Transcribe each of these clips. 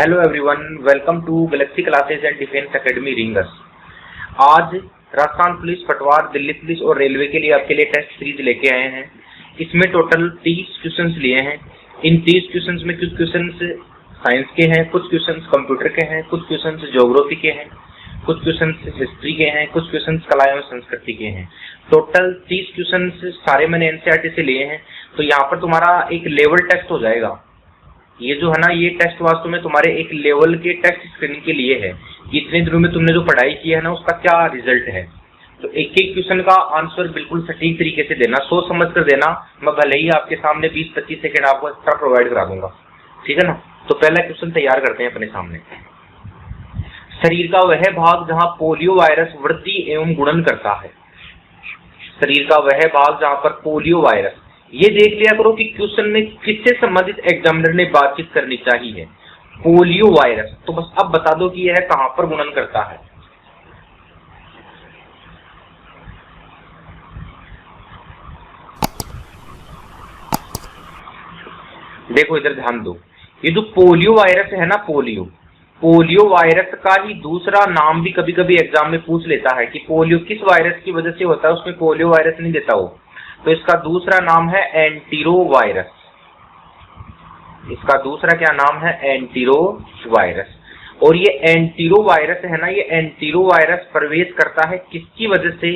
Hello everyone, welcome to Galaxy classes and defence academy Ringas. आज Rajasthan police, पटवार, Delhi police और railway के लिए आपके लिए टेस्ट सीरीज लेके आए हैं। इसमें टोटल 30 क्वेश्चंस लिए हैं। इन 30 क्वेश्चंस में कुछ क्वेश्चंस साइंस के हैं, कुछ क्वेश्चंस कंप्यूटर के हैं, कुछ क्वेश्चंस ज्योग्राफी के हैं, कुछ क्वेश्चंस हिस्ट्री के हैं, कुछ क्वेश्चंस कला एवं संस्कृति के हैं। टोटल 30 क्वेश्चंस सारे मैंने एनसीईआरटी से लिए हैं। तो यहाँ पर तुम्हारा एक लेवल टेस्ट हो जाएगा। ये जो है ना, ये टेस्ट वास्तव में तुम्हारे एक लेवल के टेस्ट स्क्रीनिंग के लिए है कि इतने दिनों में तुमने जो पढ़ाई की है ना, उसका क्या रिजल्ट है। तो एक एक क्वेश्चन का आंसर बिल्कुल सटीक तरीके से देना, सोच समझ कर देना। मैं भले ही आपके सामने 20-25 सेकंड आपको एक्स्ट्रा प्रोवाइड करा दूंगा, ठीक है ना। तो पहला क्वेश्चन तैयार करते हैं अपने सामने। शरीर का वह भाग जहाँ पोलियो वायरस वृद्धि एवं गुणन करता है। शरीर का वह भाग जहाँ पर पोलियो वायरस, ये देख लिया करो कि क्वेश्चन में किससे संबंधित एग्जामिनर ने बातचीत करनी चाहिए। पोलियो वायरस, तो बस अब बता दो कि यह कहां पर गुणन करता है। देखो इधर ध्यान दो, ये जो पोलियो वायरस है ना, पोलियो वायरस का ही दूसरा नाम भी कभी कभी एग्जाम में पूछ लेता है कि पोलियो किस वायरस की वजह से होता है, उसमें पोलियो वायरस नहीं देता हो। तो इसका दूसरा नाम है एंटीरो वायरस। इसका दूसरा क्या नाम है? Antero virus. और ये एंटीरो वायरस है ना, ये एंटीरो वायरस प्रवेश करता है किसकी वजह से?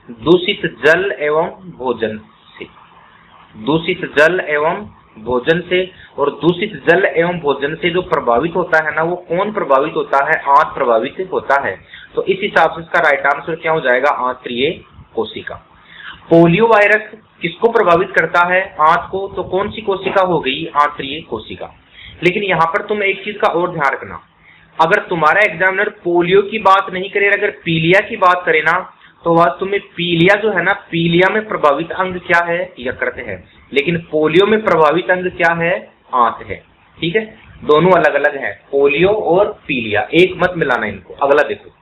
दूषित जल एवं भोजन से। दूषित जल एवं भोजन से। और दूषित जल एवं भोजन से जो प्रभावित होता है ना, वो कौन प्रभावित होता है? आंत प्रभावित होता है। तो इस हिसाब से इसका राइट आंसर क्या हो जाएगा? आंत्रीय कोशिका। पोलियो वायरस किसको प्रभावित करता है? आंत को। तो कौन सी कोशिका हो गई? आंतरीय कोशिका। लेकिन यहाँ पर तुम एक चीज का और ध्यान रखना, अगर तुम्हारा एग्जामिनर पोलियो की बात नहीं करे, अगर पीलिया की बात करे ना, तो वास्तव में पीलिया जो है ना, पीलिया में प्रभावित अंग क्या है? यकृत है। लेकिन पोलियो में प्रभावित अंग क्या है? आंत है। ठीक है, दोनों अलग अलग है, पोलियो और पीलिया, एक मत मिलाना इनको। अगला देखो,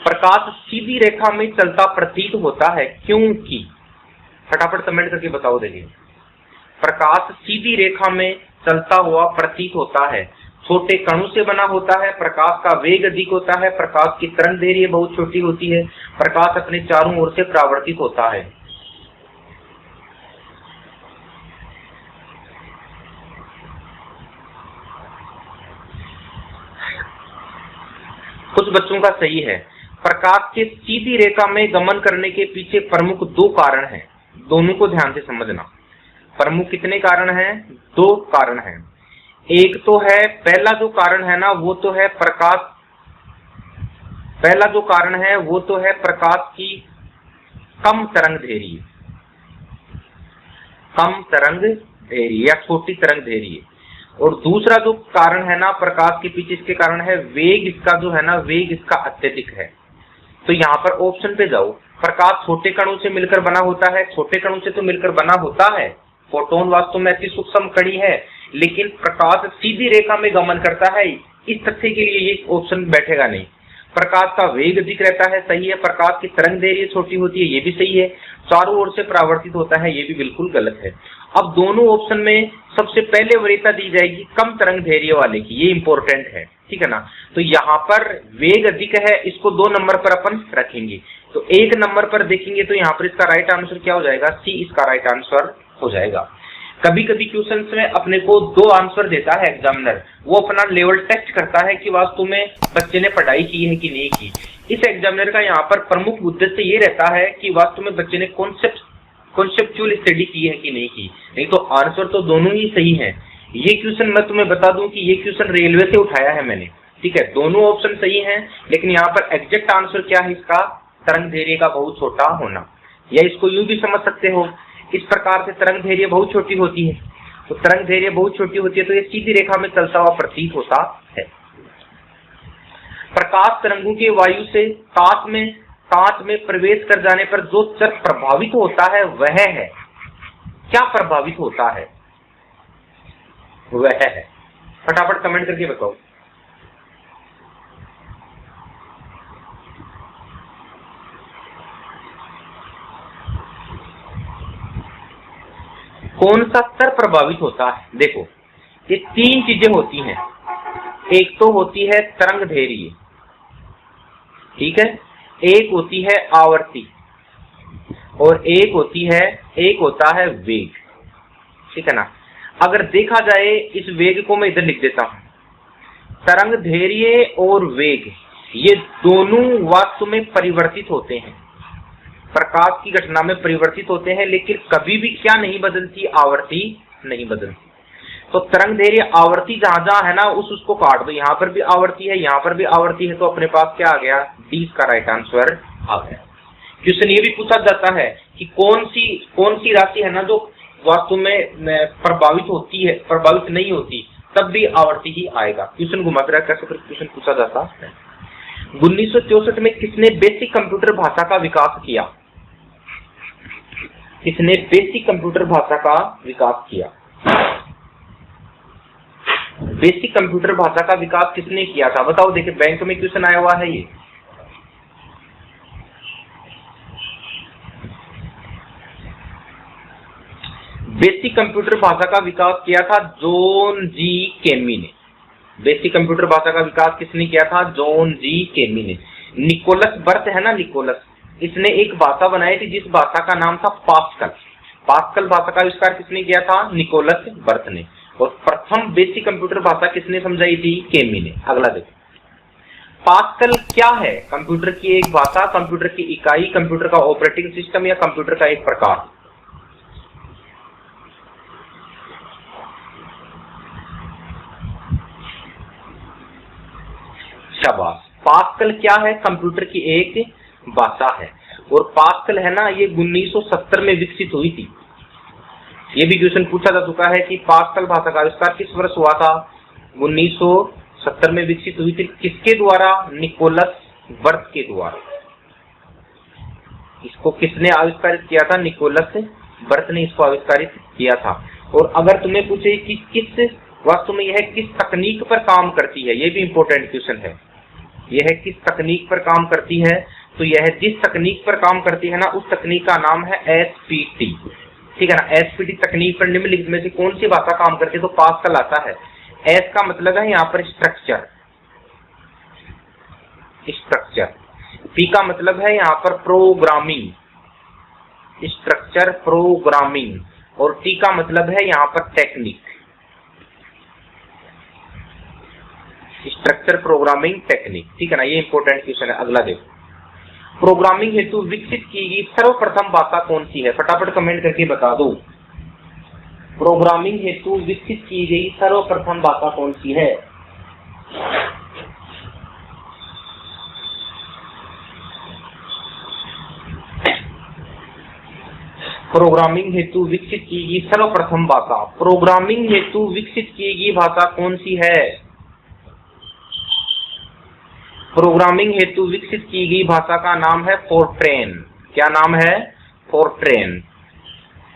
प्रकाश सीधी रेखा में चलता प्रतीत होता है क्योंकि, फटाफट कमेंट करके बताओ। देखिए, प्रकाश सीधी रेखा में चलता हुआ प्रतीत होता है। छोटे कणों से बना होता है, प्रकाश का वेग अधिक होता है, प्रकाश की तरंगदैर्घ्य बहुत छोटी होती है, प्रकाश अपने चारों ओर से परावर्तित होता है। कुछ बच्चों का सही है। प्रकाश के सीधी रेखा में गमन करने के पीछे प्रमुख दो कारण हैं, दोनों को ध्यान से समझना। प्रमुख कितने कारण हैं? दो कारण हैं। एक तो है, पहला जो कारण है ना, वो तो है प्रकाश, पहला जो कारण है वो तो है प्रकाश की कम तरंगदैर्घ्य, कम तरंगदैर्घ्य या छोटी तरंगदैर्घ्य। और दूसरा जो कारण है ना प्रकाश के पीछे, इसके कारण है वेग, इसका जो है ना, वेग इसका अत्यधिक है। तो यहाँ पर ऑप्शन पे जाओ। प्रकाश छोटे कणों से मिलकर बना होता है, छोटे कणों से तो मिलकर बना होता है। फोटोन वास्तव में अति सूक्ष्म कणी है, लेकिन प्रकाश सीधी रेखा में गमन करता है, इस तथ्य के लिए ये ऑप्शन बैठेगा नहीं। प्रकाश का वेग अधिक रहता है, सही है। प्रकाश की तरंगदैर्घ्य छोटी होती है, ये भी सही है। चारों ओर से परावर्तित होता है, ये भी बिल्कुल गलत है। अब दोनों ऑप्शन में सबसे पहले वरीयता दी जाएगी कम तरंगदैर्घ्य वाले की, ये इंपॉर्टेंट है, ठीक है ना। तो यहाँ पर वेग अधिक है, इसको 2 नंबर पर अपन रखेंगे। तो 1 नंबर पर देखेंगे तो यहाँ पर इसका राइट आंसर क्या हो जाएगा? सी इसका राइट आंसर हो जाएगा। कभी कभी क्वेश्चन में अपने को 2 आंसर देता है एग्जामिनर, वो अपना लेवल टेस्ट करता है कि वास्तव में बच्चे ने पढ़ाई की है कि नहीं की। इस एग्जामिनर का यहाँ पर प्रमुख उद्देश्य ये रहता है कि वास्तव में बच्चे ने कॉन्सेप्चुअल स्टडी की है कि नहीं की। नहीं तो आंसर तो दोनों ही सही है। ये क्वेश्चन मैं तुम्हें बता दूं कि ये क्वेश्चन रेलवे से उठाया है मैंने, ठीक है। दोनों ऑप्शन सही हैं, लेकिन यहाँ पर एग्जैक्ट आंसर क्या है इसका? तरंगदैर्घ्य का बहुत छोटा होना। या इसको यूं भी समझ सकते हो, इस प्रकार से तरंगदैर्घ्य बहुत छोटी होती है। तो तरंगदैर्घ्य बहुत छोटी होती है तो ये सीधी रेखा में चलता हुआ प्रतीत होता है। प्रकाश तरंगों के वायु से कांच में प्रवेश कर जाने पर जो चर प्रभावित होता है वह है, क्या प्रभावित होता है? वह है, फटाफट कमेंट करके बताओ। कौन सा स्तर प्रभावित होता है? देखो, ये तीन चीजें होती हैं। एक तो होती है तरंग धैर्य, ठीक है, एक होती है आवर्ती, और एक होता है वेग, ठीक है ना। अगर देखा जाए इस वेग को मैं इधर लिख देता हूं, तरंग धैर्य और वेग ये दोनों वास्तव में परिवर्तित होते हैं, प्रकाश की घटना में परिवर्तित होते हैं, लेकिन कभी भी क्या नहीं बदलती, आवृत्ति नहीं बदलती। तो तरंग धैर्य आवर्ती जहां जहां है ना उसको काट दो, यहाँ पर भी आवर्ती है, यहाँ पर भी आवर्ती है, तो अपने पास क्या आ गया, डी का राइट आंसर आ गया। क्वेश्चन ये भी पूछा जाता है कि कौन सी राशि है ना जो वास्तव में प्रभावित नहीं होती, तब भी आवर्ती ही आएगा। क्वेश्चन घुमा फिरा कैसे क्वेश्चन पूछा जाता है। 1964 में किसने बेसिक कंप्यूटर भाषा का विकास किया? किसने बेसिक कंप्यूटर भाषा का विकास किया? बेसिक कंप्यूटर भाषा का विकास किसने किया था? बताओ, देखिए बैंक में क्वेश्चन आया हुआ है ये। बेसिक कंप्यूटर भाषा का विकास किया था जॉन जी केमी ने। बेसिक कंप्यूटर भाषा का विकास किसने किया था? जॉन जी केमी ने। निकोलस बर्थ है ना, निकोलस, इसने एक भाषा बनाई थी जिस भाषा का नाम था पास्कल। पास्कल भाषा का आविष्कार किसने किया था? निकोलस बर्थ ने। और प्रथम बेसिक कंप्यूटर भाषा किसने समझाई थी? केमी ने। अगला देखो, पास्कल क्या है? कंप्यूटर की एक भाषा, कंप्यूटर की इकाई, कंप्यूटर का ऑपरेटिंग सिस्टम या कंप्यूटर का एक प्रकार। शाबाश। पास्कल क्या है? कंप्यूटर की एक भाषा है। और पास्कल है ना, ये 1970 में विकसित हुई थी। ये भी क्वेश्चन पूछा जा चुका है कि पास्कल भाषा का आविष्कार किस वर्ष हुआ था? 1970 में विकसित हुई थी। किसके द्वारा? निकोलस बर्थ के द्वारा। इसको किसने आविष्कारित किया था? निकोलस बर्थ ने इसको आविष्कारित किया था। और अगर तुम्हें पूछे कि किस वास्तव में यह किस तकनीक पर काम करती है, यह भी इंपॉर्टेंट क्वेश्चन है। यह किस तकनीक पर काम करती है? तो यह जिस तकनीक पर काम करती है ना, उस तकनीक का नाम है एसपीटी, ठीक है ना। एसपीटी तकनीक पर निम्नलिखित में से कौन सी भाषा काम करती है? तो पास्कल आता है। एस का मतलब है यहाँ पर स्ट्रक्चर, पी का मतलब है यहाँ पर प्रोग्रामिंग, स्ट्रक्चर प्रोग्रामिंग, और टी का मतलब है यहाँ पर टेक्निक, स्ट्रक्चर प्रोग्रामिंग टेक्निक, ठीक है ना। ये इंपॉर्टेंट क्वेश्चन है। अगला देखो, प्रोग्रामिंग हेतु विकसित की गई सर्वप्रथम भाषा कौन सी है? फटाफट कमेंट करके बता दो। प्रोग्रामिंग हेतु विकसित की गई सर्वप्रथम भाषा कौन सी है? प्रोग्रामिंग हेतु विकसित की गई सर्वप्रथम भाषा, प्रोग्रामिंग हेतु विकसित की गई भाषा कौन सी है? प्रोग्रामिंग हेतु विकसित की गई भाषा का नाम है फोर्ट्रेन। क्या नाम है? फोर्ट्रेन।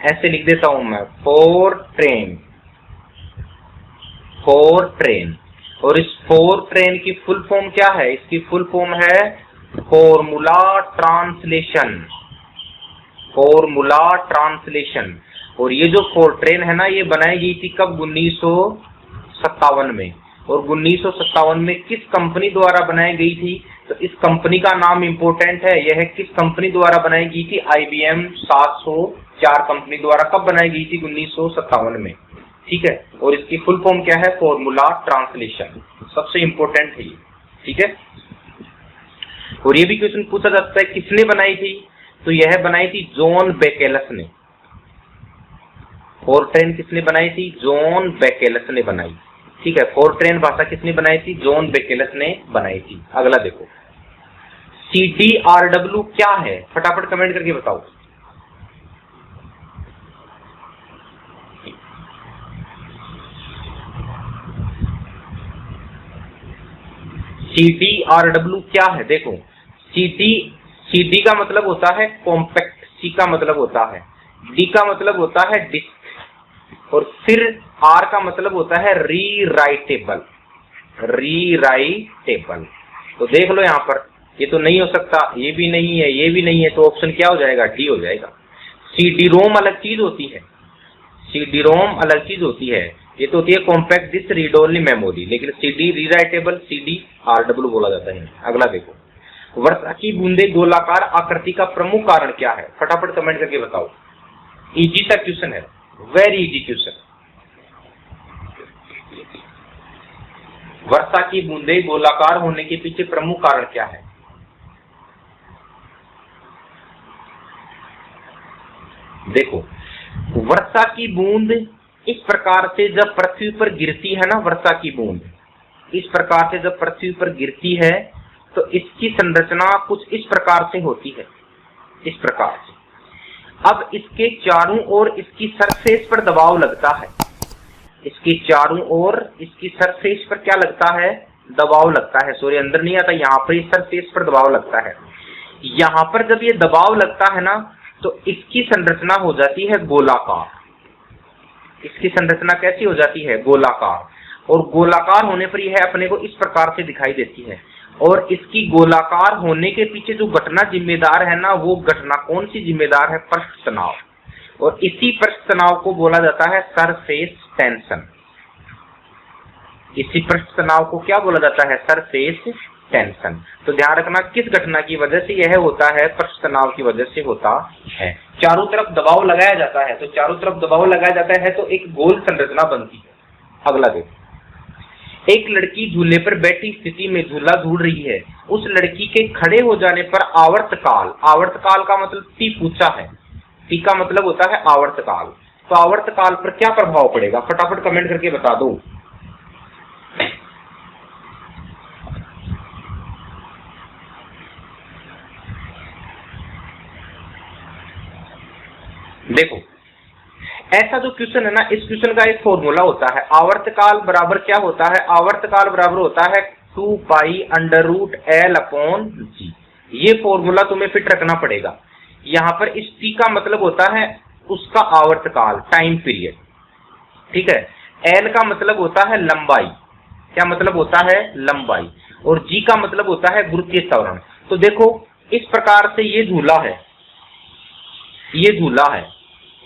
ऐसे लिख देता हूं मैं, फोर्ट्रेन, फोर्ट्रेन। और इस फोर्ट्रेन की फुल फॉर्म क्या है? इसकी फुल फॉर्म है फॉर्मूला ट्रांसलेशन, फॉर्मूला ट्रांसलेशन। और ये जो फोर्ट्रेन है ना, ये बनाई गई थी कब? 1957 में। और 1957 में किस कंपनी द्वारा बनाई गई थी? तो इस कंपनी का नाम इंपॉर्टेंट है। यह किस कंपनी द्वारा बनाई गई थी? IBM 704 कंपनी द्वारा कब बनाई गई थी? 1957 में, ठीक है। और इसकी फुल फॉर्म क्या है? Formula translation. सबसे इंपॉर्टेंट है ये, ठीक है। और ये भी क्वेश्चन पूछा जाता है किसने बनाई थी? तो यह बनाई थी जॉन बेकेलस ने। फोर्ट्रेन किसने बनाई थी? जॉन बेकेलस ने बनाई, ठीक है। फोर्ट्रेन भाषा किसने बनाई थी? जॉन बेकेलस ने बनाई थी। अगला देखो, CDRW क्या है? फटाफट कमेंट करके बताओ। CDRW क्या है? देखो, CD का मतलब होता है कॉम्पैक्ट, C का मतलब होता है, D का मतलब होता है डिस्क, और फिर R का मतलब होता है रीराइटेबल, रीराइटेबल। तो देख लो यहाँ पर, ये तो नहीं हो सकता, ये भी नहीं है, ये भी नहीं है, तो ऑप्शन क्या हो जाएगा? डी हो जाएगा। CD-ROM अलग चीज होती है, CD रोम अलग चीज होती है, ये तो होती है compact disc read only memory, लेकिन CD रीराइटेबल CD RW बोला जाता है। अगला देखो, वर्षा की बूंदे गोलाकार आकृति का प्रमुख कारण क्या है? फटाफट कमेंट करके बताओ। इजी सा क्वेश्चन है, वेरी इजी क्वेश्चन। वर्षा की बूंदे गोलाकार होने के पीछे प्रमुख कारण क्या है? देखो, वर्षा की बूंद इस प्रकार से जब पृथ्वी पर गिरती है ना, वर्षा की बूंद इस प्रकार से जब पृथ्वी पर गिरती है तो इसकी संरचना कुछ इस प्रकार से होती है, इस प्रकार से। अब इसके चारों ओर इसकी सरफेस पर दबाव लगता है, इसके चारों ओर इसकी सरफेस पर क्या लगता है? दबाव लगता है। सॉरी, अंदर नहीं आता, यहाँ पर सरफेस पर दबाव लगता है। यहाँ पर जब ये दबाव लगता है ना तो इसकी संरचना हो जाती है गोलाकार। इसकी संरचना कैसी हो जाती है? गोलाकार। और गोलाकार होने पर यह अपने को इस प्रकार से दिखाई देती है। और इसकी गोलाकार होने के पीछे जो घटना जिम्मेदार है ना, वो घटना कौन सी जिम्मेदार है? पृष्ठ तनाव। और इसी पृष्ठ तनाव को बोला जाता है सरफेस टेंशन। इसी पृष्ठ तनाव को क्या बोला जाता है? Surface tension. तो ध्यान रखना, किस घटना की वजह से यह होता है? पृष्ठ तनाव की वजह से होता है। चारों तरफ दबाव लगाया जाता है, तो चारों तरफ दबाव लगाया जाता है तो एक गोल संरचना बनती है। अगला देखो, एक लड़की झूले पर बैठी स्थिति में झूला झूल रही है। उस लड़की के खड़े हो जाने पर आवर्तकाल, आवर्तकाल का मतलब टी पूछा है, टी का मतलब होता है आवर्तकाल, तो आवर्तकाल पर क्या प्रभाव पड़ेगा? फटाफट कमेंट करके बता दो। देखो, ऐसा जो क्वेश्चन है ना, इस क्वेश्चन का एक फॉर्मूला होता है। आवर्तकाल बराबर क्या होता है? आवर्तकाल बराबर होता है 2 pi under root L upon G। ये फॉर्मूला तुम्हें फिट रखना पड़ेगा। यहाँ पर इस T का मतलब होता है उसका आवर्तकाल, टाइम पीरियड, ठीक है। L का मतलब होता है लंबाई, क्या मतलब होता है? लंबाई। और G का मतलब होता है गुरुत्वीय त्वरण। तो देखो, इस प्रकार से ये झूला है, ये झूला है,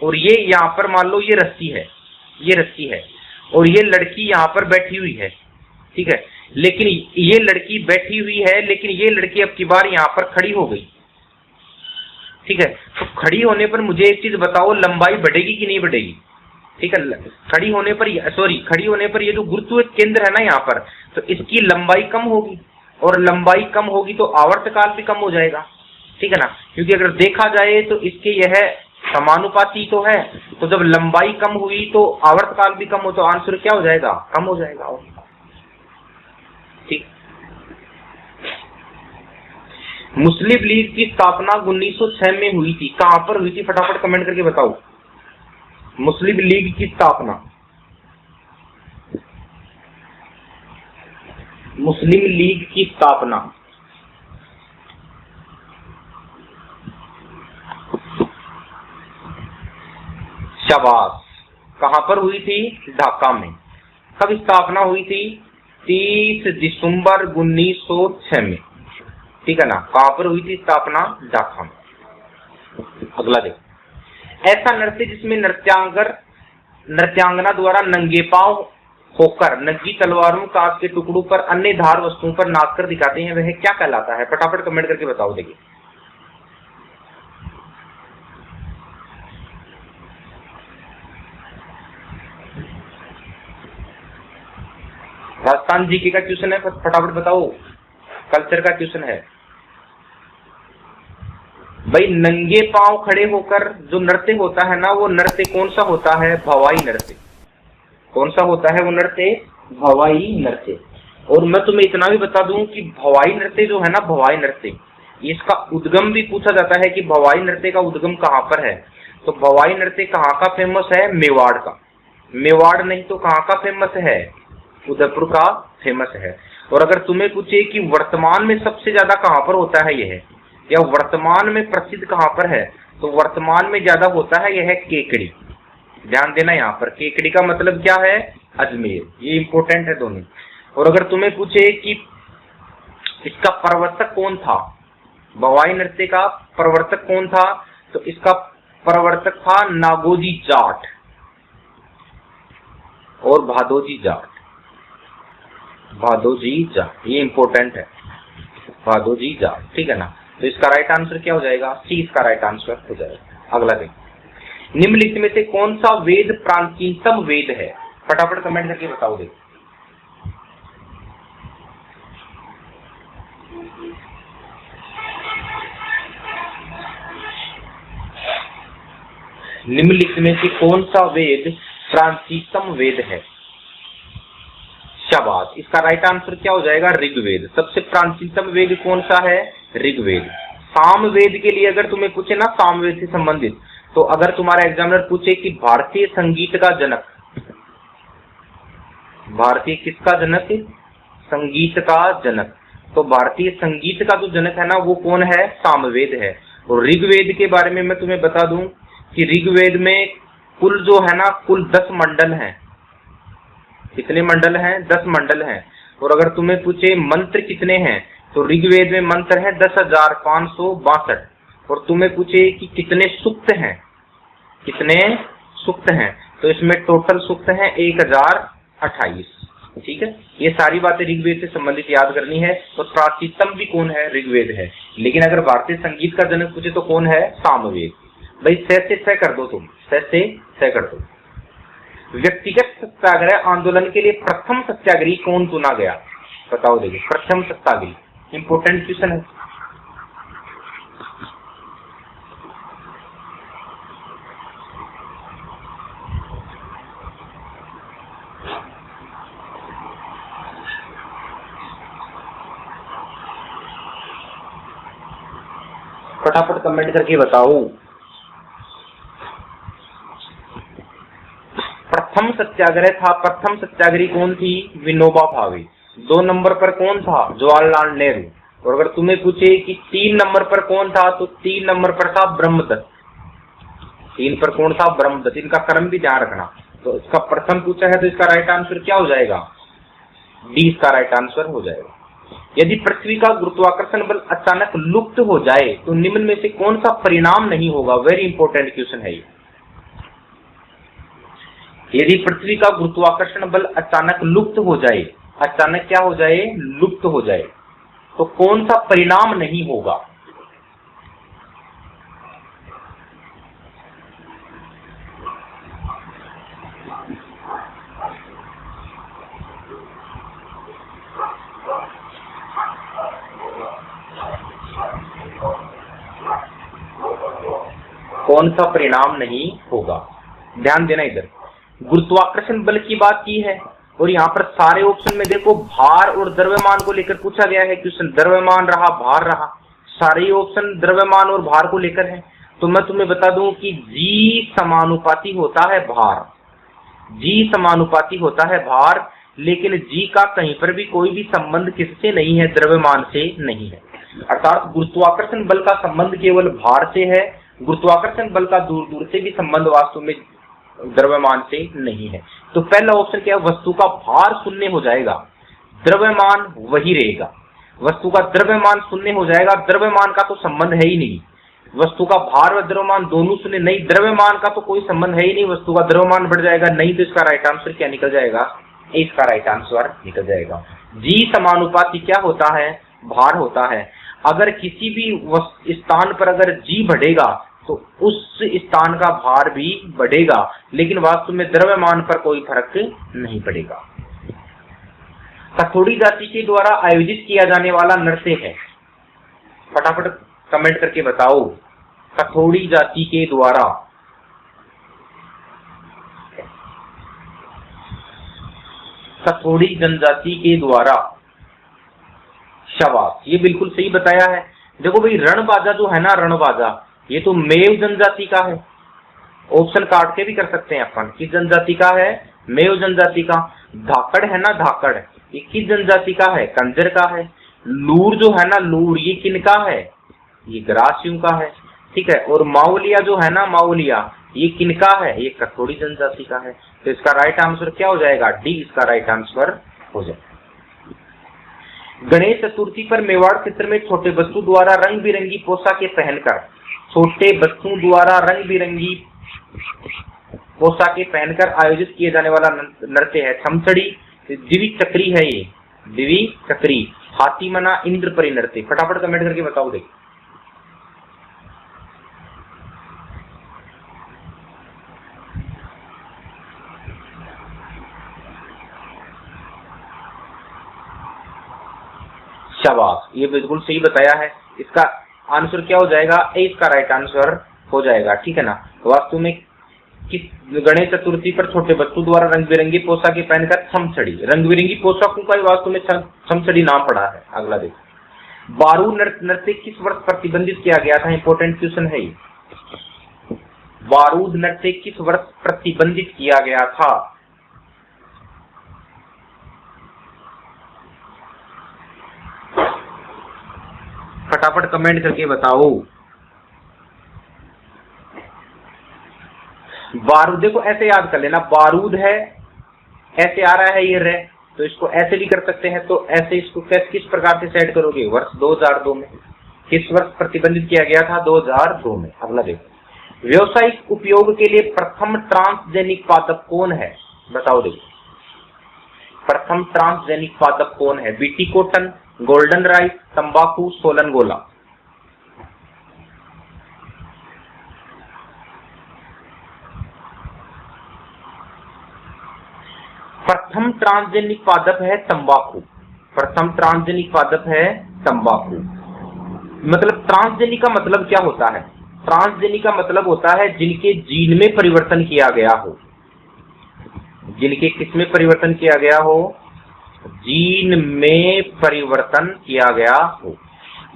और ये यहाँ पर मान लो ये रस्सी है, ये रस्सी है, और ये लड़की यहाँ पर बैठी हुई है, ठीक है। लेकिन ये लड़की बैठी हुई है, लेकिन ये लड़की अब की बार यहाँ पर खड़ी हो गई, ठीक है। तो खड़ी होने पर मुझे एक चीज बताओ, लंबाई बढ़ेगी कि नहीं बढ़ेगी? ठीक है, खड़ी होने पर, सॉरी, खड़ी होने पर ये जो गुरुत्व केंद्र है ना यहाँ पर, तो इसकी लंबाई कम होगी, और लंबाई कम होगी तो आवर्तकाल भी कम हो जाएगा, ठीक है ना। क्योंकि अगर देखा जाए तो इसके यह समानुपाती तो है, तो जब लंबाई कम हुई तो आवर्तकाल भी कम हो, तो आंसर क्या हो जाएगा? कम हो जाएगा, ठीक। मुस्लिम लीग की स्थापना 1906 में हुई थी, कहां पर हुई थी? फटाफट कमेंट करके बताओ। मुस्लिम लीग की स्थापना, मुस्लिम लीग की स्थापना शाबाश, कहां पर हुई थी? ढाका में। कब स्थापना हुई थी? 30 दिसंबर 1906 में, ठीक है ना। कहां पर हुई थी स्थापना? ढाका में। अगला देखो, ऐसा नृत्य जिसमें नृत्यांगना द्वारा नंगे पांव होकर नंगी तलवारों, कांच के टुकड़ों पर अन्य धार वस्तुओं पर नाच कर दिखाते हैं, वह क्या कहलाता है? फटाफट कमेंट करके बताओ। देखिए, राजस्थान जीके का क्वेश्चन है, फटाफट बताओ, कल्चर का क्वेश्चन है भाई। नंगे पांव खड़े होकर जो नृत्य होता है ना, वो नृत्य कौन सा होता है? भवाई नृत्य। कौन सा होता है वो नृत्य? भवाई नृत्य। और मैं तुम्हें इतना भी बता दूं कि भवाई नृत्य जो है ना, भवाई नृत्य, इसका उद्गम भी पूछा जाता है कि भवाई नृत्य का उद्गम कहाँ पर है। तो भवाई नृत्य कहाँ का फेमस है? मेवाड़ का। मेवाड़ नहीं तो कहाँ का फेमस है? उदयपुर का फेमस है। और अगर तुम्हें पूछे कि वर्तमान में सबसे ज्यादा कहां पर होता है यह, या वर्तमान में प्रसिद्ध कहां पर है, तो वर्तमान में ज्यादा होता है यह केकड़ी। ध्यान देना, यहाँ पर केकड़ी का मतलब क्या है? अजमेर। ये इंपॉर्टेंट है दोनों। और अगर तुम्हें पूछे कि इसका प्रवर्तक कौन था, भवाई नृत्य का प्रवर्तक कौन था, तो इसका प्रवर्तक था नागोजी जाट। और भादोजी जाट, भादोजी जाट, ये इंपॉर्टेंट है, भादोजी जाट, ठीक है ना। तो इसका राइट आंसर क्या हो जाएगा? सी इसका राइट आंसर हो जाएगा। अगला देखिए, निम्नलिखित में से कौन सा वेद प्राचीनतम वेद है? फटाफट कमेंट करके बताओ। देखो निम्नलिखित में से कौन सा वेद प्राचीनतम वेद है? शाबाश, इसका राइट आंसर क्या हो जाएगा? ऋग्वेद। सबसे प्राचीनतम वेद कौन सा है? ऋग्वेद। सामवेद के लिए अगर तुम्हें पूछे ना सामवेद से संबंधित, तो अगर तुम्हारा एग्जामिनर पूछे कि भारतीय संगीत का जनक, भारतीय किसका जनक? संगीत का जनक। तो भारतीय संगीत का जो जनक है ना वो कौन है? सामवेद है। और ऋग्वेद के बारे में मैं तुम्हें बता दूं कि ऋग्वेद में कुल जो है ना कुल 10 मंडल हैं। कितने मंडल हैं? 10 मंडल हैं। और अगर तुम्हें पूछे मंत्र कितने हैं, तो ऋग्वेद में मंत्र है 10,562। और तुम्हें पूछे कि कितने सूक्त हैं, कितने सूक्त हैं, तो इसमें टोटल सूक्त हैं 1028। ठीक है, ये सारी बातें ऋग्वेद से संबंधित याद करनी है। तो प्राचीनतम भी कौन है? ऋग्वेद है। लेकिन अगर भारतीय संगीत का जनक पूछे तो कौन है? सामवेद। भाई से कर दो, तुम से कर दो। व्यक्तिगत सत्याग्रह आंदोलन के लिए प्रथम सत्याग्रही कौन चुना गया? बताओ। देखिए, प्रथम सत्याग्रही इंपोर्टेंट क्वेश्चन है। फटाफट कमेंट करके बताओ। प्रथम सत्याग्रह था, प्रथम सत्याग्रही कौन थी? विनोबा भावे। 2 नंबर पर कौन था? जवाहरलाल नेहरू। और अगर तुम्हें पूछे कि 3 नंबर पर कौन था, तो 3 नंबर पर था ब्रह्मदत्त। 3 पर कौन था? ब्रह्मदत्त। इनका क्रम भी ध्यान रखना। तो इसका प्रथम पूछा है तो इसका राइट आंसर क्या हो जाएगा? डी इसका राइट आंसर हो जाएगा। यदि पृथ्वी का गुरुत्वाकर्षण बल अचानक लुप्त हो जाए तो निम्न में से कौन सा परिणाम नहीं होगा? वेरी इंपॉर्टेंट क्वेश्चन है ये। यदि पृथ्वी का गुरुत्वाकर्षण बल अचानक लुप्त हो जाए, अचानक क्या हो जाए? लुप्त हो जाए, तो कौन सा परिणाम नहीं होगा? कौन सा परिणाम नहीं होगा? ध्यान देना इधर। गुरुत्वाकर्षण बल की बात की है और यहाँ पर सारे ऑप्शन में देखो भार और द्रव्यमान को लेकर पूछा गया है क्वेश्चन। द्रव्यमान रहा, भार रहा, सारे ऑप्शन द्रव्यमान और भार को लेकर है। तो मैं तुम्हें बता दूं कि जी समानुपाती होता है भार, जी समानुपाती होता है भार, लेकिन जी का कहीं पर भी कोई भी संबंध किससे नहीं है? द्रव्यमान से नहीं है। अर्थात गुरुत्वाकर्षण बल का संबंध केवल भार से है, गुरुत्वाकर्षण बल का दूर दूर से भी संबंध वास्तव में द्रव्यमान से नहीं है। तो पहला ऑप्शन क्या है? वस्तु का भार शून्य हो जाएगा, द्रव्यमान वही रहेगा। वस्तु का द्रव्यमान शून्य हो जाएगा, द्रव्यमान का तो संबंध है ही नहीं। वस्तु का भार व द्रव्यमान दोनों शून्य, नहीं द्रव्यमान का तो कोई संबंध है ही नहीं, वस्तु का द्रव्यमान बढ़ जाएगा नहीं। तो इसका राइट आंसर क्या निकल जाएगा? इसका राइट आंसर निकल जाएगा। जी समानुपाती क्या होता है? भार होता है। अगर किसी भी स्थान पर अगर जी बढ़ेगा तो उस स्थान का भार भी बढ़ेगा, लेकिन वास्तव में द्रव्यमान पर कोई फर्क नहीं पड़ेगा। कथोड़ी जाति के द्वारा आयोजित किया जाने वाला नृत्य है। फटाफट कमेंट करके बताओ। कथोड़ी जाति के द्वारा, कथोड़ी जनजाति के द्वारा, शाबाश, ये बिल्कुल सही बताया है। देखो भाई, रणबाजा जो है ना, रणबाजा, ये तो मेव जनजाति का है। ऑप्शन काट के भी कर सकते हैं अपन। किस जनजाति का है? मेव जनजाति का। धाकड़ है ना, धाकड़, ये किस जनजाति का है? कंजर का है। लूर जो है ना, लूर, ये किनका है? ये ग्रासियों का है। ठीक है। और माओलिया जो है ना, माओलिया, ये किनका है? ये कथोड़ी जनजाति का है। तो इसका राइट आंसर क्या हो जाएगा? डी इसका राइट आंसर हो जाएगा। गणेश चतुर्थी पर मेवाड़ क्षेत्र में छोटे बच्चों द्वारा रंग बिरंगी पोशाकें पहनकर, छोटे बच्चों द्वारा रंग बिरंगी पोशाकें पहनकर आयोजित किए जाने वाला नृत्य है छमछड़ी, द्विचक्री है ये, द्विचक्री, हाथी मना, इंद्र परी नृत्य। फटाफट कमेंट करके बताओ देखो। शाबाश, ये बिल्कुल सही बताया है। इसका आंसर क्या हो जाएगा? ए इसका राइट आंसर हो जाएगा, ठीक है ना। वास्तु में किस गणेश चतुर्थी पर छोटे बच्चों द्वारा रंग बिरंगी पोशाकें पहनकर छमछड़ी, रंग बिरंगी पोशाकों का वास्तु में छमछड़ी नाम पड़ा है। अगला देखो, बारूद नृत्य किस वर्ष प्रतिबंधित किया गया था? इंपोर्टेंट क्वेश्चन है ये। बारूद नृत्य किस वर्ष प्रतिबंधित किया गया था? फटाफट कमेंट करके बताओ। बारूद, देखो ऐसे याद कर लेना, बारूद है, ऐसे आ रहा है ये रे, तो इसको ऐसे भी कर सकते हैं। तो ऐसे इसको किस प्रकार से सेट करोगे? वर्ष 2002 में। किस वर्ष प्रतिबंधित किया गया था? 2002 में। अगला देखो, व्यवसायिक उपयोग के लिए प्रथम ट्रांसजेनिक पादप कौन है? बताओ देखो, प्रथम ट्रांसजेनिक पादप कौन है? बीटी कॉटन, गोल्डन राइस, तंबाकू, सोलन गोला। प्रथम ट्रांसजेनिक पादप है तंबाकू, प्रथम ट्रांसजेनिक पादप है तंबाकू। मतलब ट्रांसजेनिक का मतलब क्या होता है? ट्रांसजेनिक का मतलब होता है जिनके जीन में परिवर्तन किया गया हो। जिनके किसमें परिवर्तन किया गया हो? जीन में परिवर्तन किया गया हो।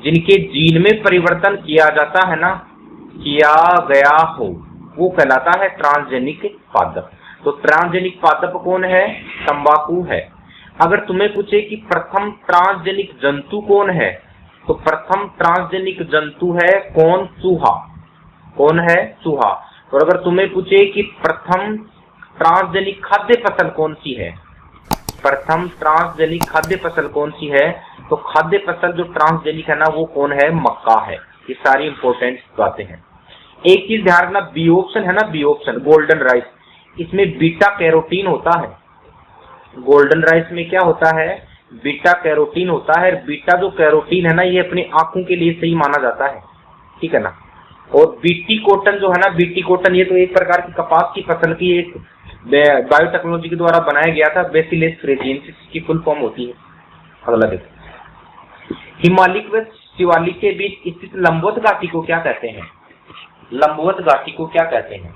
जिनके जीन में परिवर्तन किया जाता है ना, किया गया हो, वो कहलाता है ट्रांसजेनिक पादप। तो ट्रांसजेनिक पादप कौन है? तंबाकू है। अगर तुम्हें पूछे कि प्रथम ट्रांसजेनिक जंतु कौन है, तो प्रथम ट्रांसजेनिक जंतु है कौन? चूहा। कौन है? चूहा। और अगर तुम्हें पूछे कि प्रथम ट्रांसजेनिक खाद्य फसल कौन सी है, प्रथम ट्रांसजेनिक खाद्य फसल कौन सी है, तो खाद्य फसल जो ट्रांसजेनिक है ना, वो कौन है? मक्का है। ये सारी इंपॉर्टेंट बातें हैं। एक चीज ध्यान रखना, बी ऑप्शन है ना, बी ऑप्शन गोल्डन राइस, इसमें बीटा कैरोटीन होता है। गोल्डन राइस में क्या होता है? बीटा कैरोटीन होता है। बीटा जो कैरोटीन है ना, ये अपनी आंखों के लिए सही माना जाता है, ठीक है ना। और बीटी कॉटन जो है ना, बीटी कॉटन ये तो एक प्रकार की कपास की फसल की एक बायोटेक्नोलॉजी के द्वारा बनाया गया था, बेसिलस फ्रेजिएंसिस की फुल फॉर्म होती है। अगला देखो, हिमालय व शिवालिक के बीच स्थित लंबवत घाटी को क्या कहते हैं? लंबवत घाटी को क्या कहते हैं?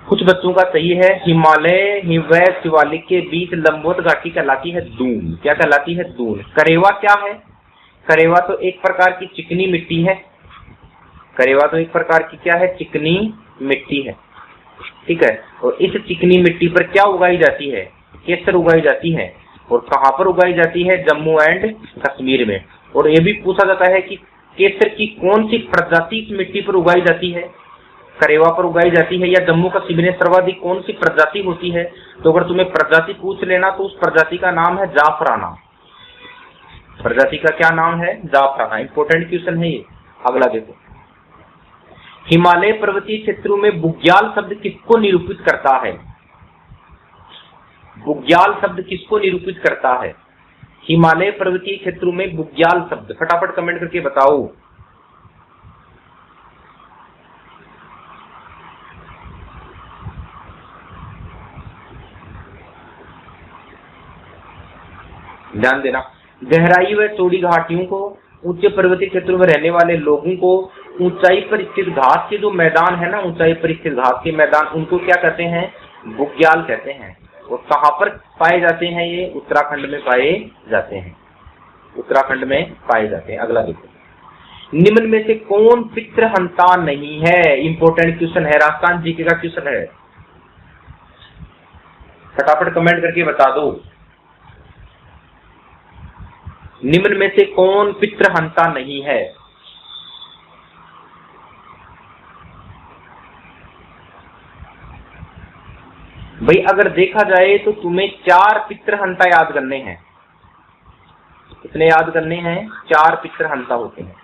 कुछ बच्चों का सही है, हिमालय व शिवालिक के बीच लंबवत घाटी कहलाती है दून। क्या कहलाती है? दून। करेवा क्या है? करेवा तो एक प्रकार की चिकनी मिट्टी है। करेवा तो एक प्रकार की क्या है? चिकनी मिट्टी है, ठीक है। और इस चिकनी मिट्टी पर क्या उगाई जाती है? केसर उगाई जाती है। और कहां पर उगाई जाती है? जम्मू एंड कश्मीर में। और यह भी पूछा जाता है कि केसर की कौन सी प्रजाति इस मिट्टी पर उगाई जाती है? करेवा पर उगाई जाती है या जम्मू कश्मीर में सर्वाधिक कौन सी प्रजाति होती है? तो अगर तुम्हें प्रजाति पूछ लेना तो उस प्रजाति का नाम है जाफराना। प्रजाति का क्या नाम है? जाफराना। इंपोर्टेंट क्वेश्चन है ये। अगला देखो, हिमालय पर्वतीय क्षेत्रों में बुग्याल शब्द किसको निरूपित करता है? बुग्याल शब्द किसको निरूपित करता है? हिमालय पर्वतीय क्षेत्रों में बुग्याल शब्द, फटाफट कमेंट करके बताओ। ध्यान देना, गहराई व चौड़ी घाटियों को, ऊंचे पर्वतीय क्षेत्रों में रहने वाले लोगों को, ऊंचाई पर स्थित घास के जो मैदान है ना, ऊंचाई पर स्थित घास के मैदान, उनको क्या कहते हैं? बुग्याल कहते हैं। और कहां पर पाए जाते हैं ये? उत्तराखंड में पाए जाते हैं। उत्तराखंड में पाए जाते हैं। अगला देखो, निम्न में से कौन पितृहंता नहीं है? इंपोर्टेंट क्वेश्चन है, राजस्थान जीके का क्वेश्चन है। फटाफट कमेंट करके बता दो, निम्न में से कौन पितृहंता नहीं है? भाई अगर देखा जाए तो तुम्हें 4 पितृहंता याद करने हैं। कितने याद करने हैं? 4 पितृहंता होते हैं।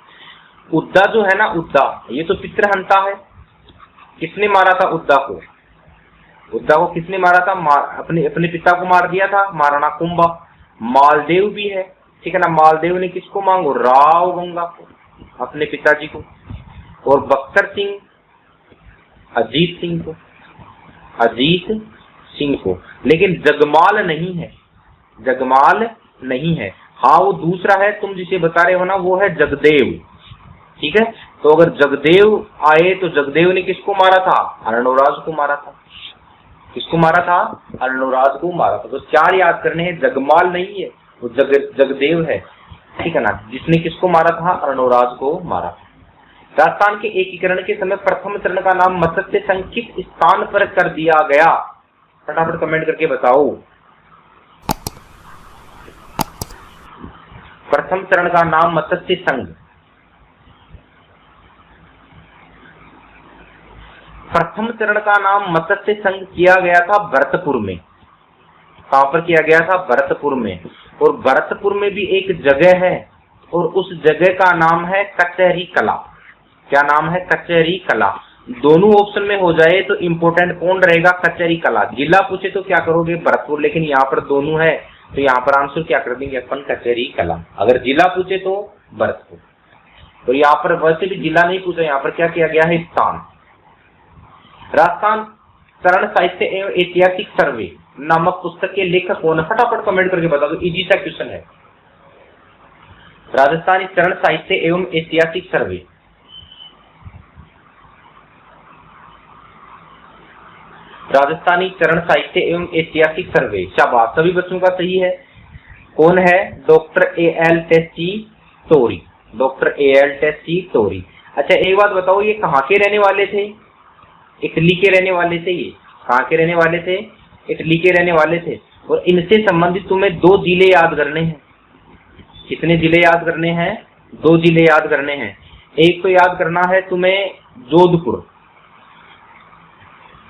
उद्दा जो है ना, उद्दा ये तो पितृहंता है। किसने मारा था उद्दा को? उद्दा को किसने मारा था? अपने पिता को मार दिया था, महाराणा कुंभा। मालदेव भी है, ठीक है ना। मालदेव ने किसको मांगो? राव गंगा को, अपने पिताजी को। और बख्तर सिंह अजीत सिंह को, अजीत सिंह को। लेकिन जगमाल नहीं है, जगमाल नहीं है। हाँ वो दूसरा है, तुम जिसे बता रहे हो ना, वो है जगदेव, ठीक है। तो अगर जगदेव आए तो जगदेव ने किसको मारा था? अर्णोराज को मारा था। किसको मारा था? अर्णोराज को मारा था। तो 4 याद करने हैं, जगमाल नहीं है, वो जगदेव है, ठीक है ना, जिसने किसको मारा था? अर्णोराज को मारा था। राजस्थान के एकीकरण के समय प्रथम चरण का नाम मत्स्य संघ किस स्थान पर कर दिया गया? फटाफट कमेंट करके बताओ। प्रथम चरण का नाम मत्स्य संघ, प्रथम चरण का नाम मत्स्य संघ किया गया था भरतपुर में। कहां पर किया गया था? भरतपुर में। और भरतपुर में भी एक जगह है और उस जगह का नाम है कचहरी कला। क्या नाम है? कचहरी कला। दोनों ऑप्शन में हो जाए तो इंपोर्टेंट कौन रहेगा? कचहरी कला। जिला पूछे तो क्या करोगे? भरतपुर। लेकिन यहाँ पर दोनों है तो यहाँ पर आंसर क्या कर देंगे अपन? कचहरी कला। अगर जिला पूछे तो भरतपुर। तो यहाँ पर वैसे भी जिला नहीं पूछा, यहाँ पर क्या किया गया है? स्थान। राजस्थान चरण साहित्य एवं ऐतिहासिक सर्वे नामक पुस्तक के लेखक कौन है? फटाफट कमेंट करके बता दो, इजी सा क्वेश्चन है। राजस्थानी चरण साहित्य एवं ऐतिहासिक सर्वे, राजस्थानी चरण साहित्य एवं ऐतिहासिक सर्वे। शाबाश, सभी बच्चों का सही है। कौन है? Doctor A.L. Tessitori, doctor A.L. Tessitori. अच्छा एक बात बताओ, ये कहाँ के रहने वाले थे? इटली के रहने वाले थे। ये कहाँ के रहने वाले थे? इटली के रहने वाले थे। और इनसे संबंधित तुम्हें 2 जिले याद करने हैं। कितने जिले याद करने हैं? 2 जिले याद करने हैं। एक तो याद करना है तुम्हें जोधपुर,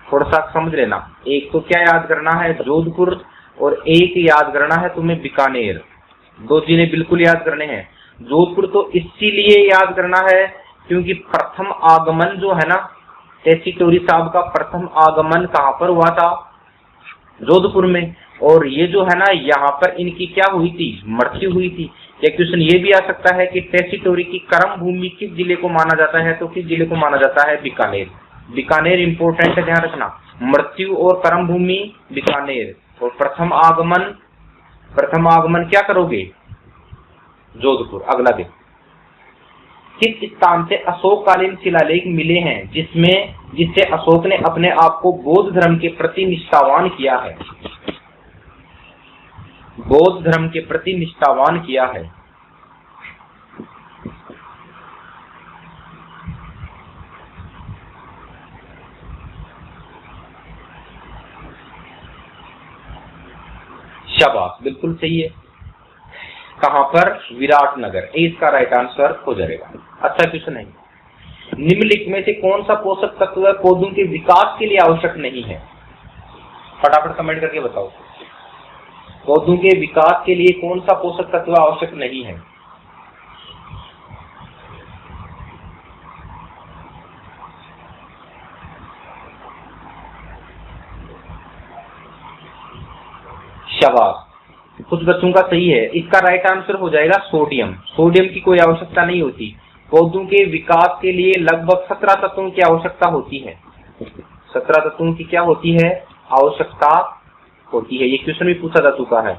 थोड़ा सा समझ लेना। एक तो क्या याद करना है? जोधपुर। और एक याद करना है तुम्हें बीकानेर। 2 जिले बिल्कुल याद करने हैं। जोधपुर तो इसीलिए याद करना है क्योंकि प्रथम आगमन जो है ना, टेस्टी टोरी साहब का प्रथम आगमन कहाँ पर हुआ था? जोधपुर में। और ये जो है ना, यहाँ पर इनकी क्या हुई थी? मृत्यु हुई थी। या क्वेश्चन ये भी आ सकता है कि टेस्टी टोरी की कर्म भूमि किस जिले को माना जाता है? तो किस जिले को माना जाता है? बीकानेर। बीकानेर इंपोर्टेंट है, ध्यान रखना। मृत्यु और कर्म भूमि बीकानेर। और प्रथम आगमन क्या करोगे? जोधपुर। अगला दिन किस स्थान से अशोककालीन शिलालेख मिले हैं जिससे अशोक ने अपने आप को बौद्ध धर्म के प्रति निष्ठावान किया है? बौद्ध धर्म के प्रति निष्ठावान किया है। शाबाश, बिल्कुल सही है। कहां पर? विराटनगर। इसका राइट आंसर हो जाएगा। अच्छा क्वेश्चन है। निम्नलिखित में से कौन सा पोषक तत्व पौधों के विकास के लिए आवश्यक नहीं है? फटाफट कमेंट करके बताओ। पौधों के विकास के लिए कौन सा पोषक तत्व आवश्यक नहीं है? शाबाश, कुछ बच्चों का सही है। इसका राइट आंसर हो जाएगा सोडियम। सोडियम की कोई आवश्यकता नहीं होती। पौधों के विकास के लिए लगभग 17 तत्वों की आवश्यकता होती है। 17 तत्वों की क्या होती है? आवश्यकता होती है। ये क्वेश्चन भी पूछा जा चुका है।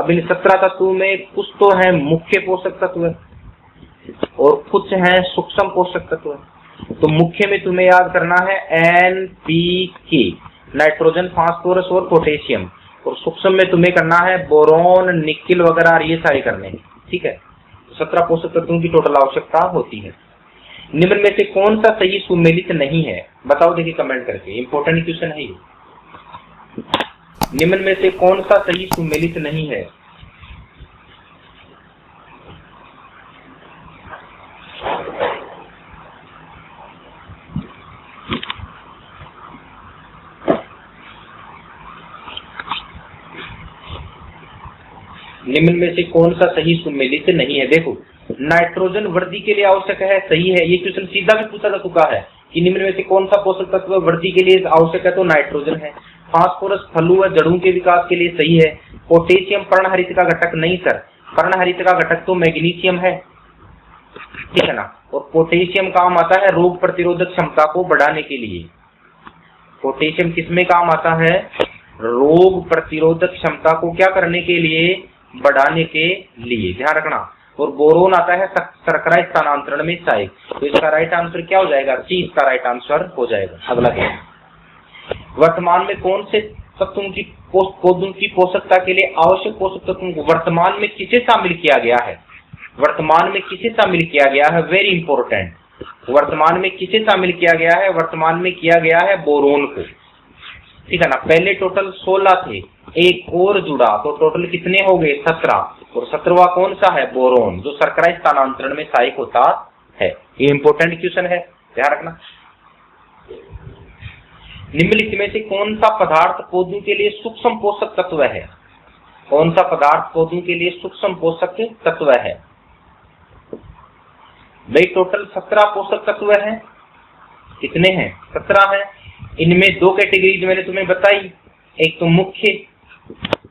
अब इन 17 तत्वों में कुछ तो है मुख्य पोषक तत्व और कुछ है सूक्ष्म पोषक तत्व। तो मुख्य में तुम्हें याद करना है NPK, नाइट्रोजन, फास्फोरस और पोटेशियम। और सूक्ष्म में तुम्हें करना है बोरोन, निकिल वगैरह, ये सारे करने हैं, ठीक है। 17 पोषक तत्वों की टोटल आवश्यकता होती है। निम्न में से कौन सा सही सुमेलित नहीं है? बताओ, देखिए कमेंट करके। इंपॉर्टेंट क्वेश्चन है ये। निम्न में से कौन सा सही सुमेलित नहीं है? निम्न में से कौन सा सही सुमेलित नहीं है? देखो, नाइट्रोजन वृद्धि के लिए आवश्यक है, सही है। ये क्वेश्चन सीधा भी पूछा जा चुका है कि निम्न में से कौन सा पोषक तत्व वृद्धि के लिए आवश्यक है, तो नाइट्रोजन है। फास्फोरस फलों व जड़ों के विकास के लिए सही है। पोटेशियम पर्णहरित का घटक नहीं सर, पर्णहरित का घटक तो मैग्नीशियम है, ठीक है ना। और पोटेशियम काम आता है रोग प्रतिरोधक क्षमता को बढ़ाने के लिए। पोटेशियम किसमें काम आता है? रोग प्रतिरोधक क्षमता को क्या करने के लिए? बढ़ाने के लिए, ध्यान रखना। और बोरोन आता है शर्करा स्थानांतरण में सहायक। तो इसका राइट आंसर क्या हो जाएगा? सी इसका राइट आंसर हो जाएगा। अगला क्वेश्चन, वर्तमान में कौन से तत्वों की पौधों की पोषकता के लिए आवश्यक पोषक तत्वों को वर्तमान में किसे शामिल किया गया है? वर्तमान में किसे शामिल किया गया है? Very important. वर्तमान में किसे शामिल किया गया है? वर्तमान में किया गया है बोरोन को, ठीक है ना। पहले टोटल 16 थे, एक और जुड़ा तो टोटल कितने हो गए? 17। और 17वां कौन सा है? बोरोन, जो शर्करा स्थानांतरण में सहायक होता है। ये इंपॉर्टेंट क्वेश्चन है, ध्यान रखना। निम्नलिखित में से कौन सा पदार्थ पौधों के लिए सूक्ष्म पोषक तत्व है? कौन सा पदार्थ पौधों के लिए सूक्ष्म पोषक तत्व है? भाई टोटल 17 पोषक तत्व हैं। कितने हैं? 17 हैं। इनमें 2 कैटेगरीज मैंने तुम्हें बताई, एक तो मुख्य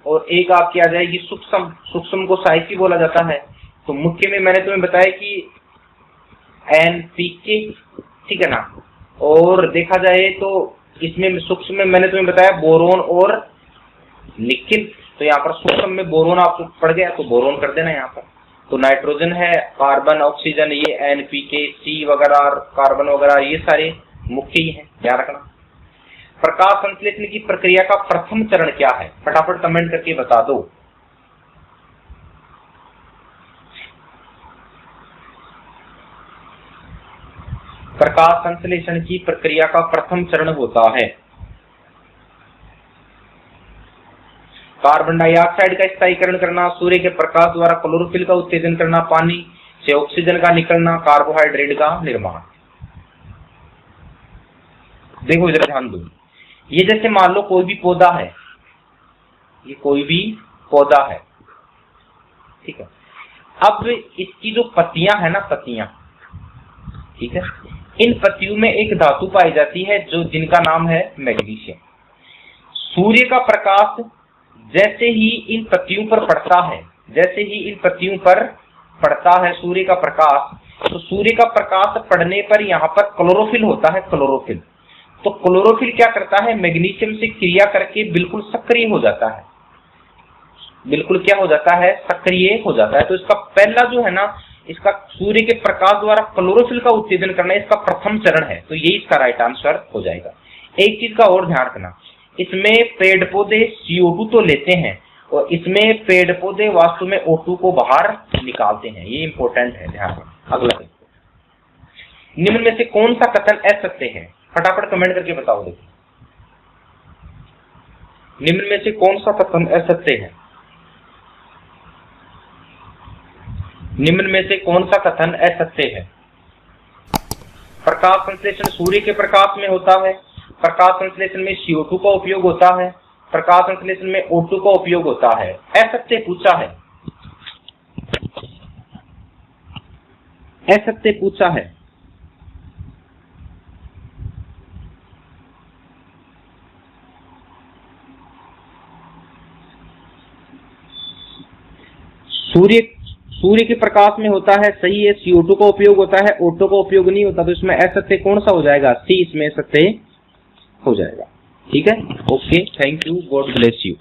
और एक आपकी आ जाएगी सूक्ष्म। सूक्ष्म को सहायक भी बोला जाता है। तो मुख्य में मैंने तुम्हें बताया कि NPK, ठीक है ना। और देखा जाए तो इसमें सूक्ष्म में मैंने तुम्हें बताया बोरोन और निकेल। तो यहाँ पर सूक्ष्म में बोरोन आपको पड़ गया तो बोरोन कर देना यहाँ पर। तो नाइट्रोजन है, कार्बन, ऑक्सीजन, ये NPK, C वगैरह, कार्बन वगैरह, ये सारे मुख्य ही हैं, ध्यान रखना। प्रकाश संश्लेषण की प्रक्रिया का प्रथम चरण क्या है? फटाफट कमेंट करके बता दो। प्रकाश संश्लेषण की प्रक्रिया का प्रथम चरण होता है कार्बन डाइऑक्साइड का स्थायीकरण करना, सूर्य के प्रकाश द्वारा क्लोरोफिल का उत्तेजन करना, पानी से ऑक्सीजन का निकलना, कार्बोहाइड्रेट का निर्माण। देखो इधर ध्यान दो, ये जैसे मान लो कोई भी पौधा है, ये कोई भी पौधा है, ठीक है। अब इसकी जो पत्तियां है ना, पत्तियां, ठीक है, इन पत्तियों में एक धातु पाई जाती है जो जिनका नाम है मैग्नीशियम। सूर्य का प्रकाश जैसे ही इन पत्तियों पर पड़ता है, जैसे ही इन पत्तियों पर पड़ता है सूर्य का प्रकाश, तो सूर्य का प्रकाश पड़ने पर यहाँ पर क्लोरोफिल होता है, क्लोरोफिल। तो क्लोरोफिल क्या करता है? मैग्नीशियम से क्रिया करके बिल्कुल सक्रिय हो जाता है, बिल्कुल क्या हो जाता है? सक्रिय हो जाता है। तो इसका पहला जो है ना, इसका सूर्य के प्रकाश द्वारा क्लोरोफिल का उत्तेजन करना इसका प्रथम चरण है। तो यही इसका राइट आंसर हो जाएगा। एक चीज का और ध्यान रखना, इसमें पेड़ पौधे CO2 तो लेते हैं और इसमें पेड़ पौधे वास्तव में O2 को बाहर निकालते हैं। ये इंपॉर्टेंट है, ध्यान रखना। अगला, निम्न में से कौन सा कथन असत्य है? फटाफट कमेंट करके बताओ। देखो, निम्न में से कौन सा कथन असत्य है? निम्न में से कौन सा कथन असत्य है? प्रकाश संश्लेषण सूर्य के प्रकाश में होता है, प्रकाश संश्लेषण में CO2 का उपयोग होता है, प्रकाश संश्लेषण में O2 का उपयोग होता है। असत्य पूछा है, असत्य पूछा है। सूर्य के प्रकाश में होता है, सही है। CO2 का उपयोग होता है, O2 का उपयोग नहीं होता। तो इसमें असत्य कौन सा हो जाएगा? सी इसमें सत्य हो जाएगा। ठीक है, okay, thank you, God bless you.